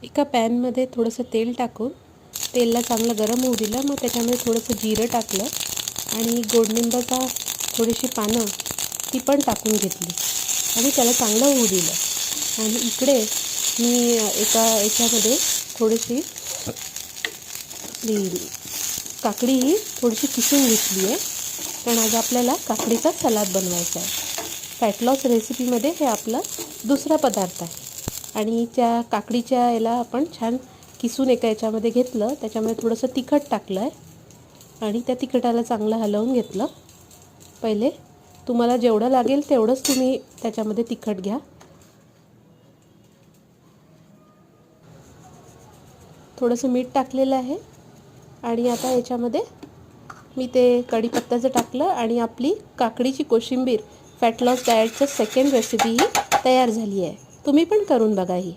एका पॅनमध्ये थोडंसं तेल टाकून तेलला चांगलं गरम होऊ दिलं. मग त्याच्यामध्ये थोडंसं जिरं टाकलं आणि गोडनिंबाचा थोडीशी पानं ती पण टाकून घेतली आणि त्याला चांगलं होऊ दिलं. आणि इकडे मी एका याच्यामध्ये थोडीशी काकडी ही थोडीशी किसून घेतली आहे, कारण आज आपल्याला काकडीचा सलाद बनवायचा आहे. फॅट लॉस रेसिपीमध्ये हे आपला दुसरा पदार्थ आहे. आणि त्या काकडीच्या याला आपण छान किसून एका याच्यामध्ये घेतलं, त्याच्यामध्ये थोडंसं तिखट टाकलं आहे आणि त्या तिखटाला चांगलं हलवून घेतलं. पहिले तुम्हाला जेवढं लागेल तेवढंच तुम्ही त्याच्यामध्ये तिखट घ्या. थोडंसं मीठ टाकलेलं आहे आणि आता याच्यामध्ये मी ते कढीपत्त्याचं टाकलं आणि आपली काकडीची कोशिंबीर फॅट लॉस डाएटचं सेकंड रेसिपी ही तयार झाली आहे. तुम्ही पण करून बघा ही.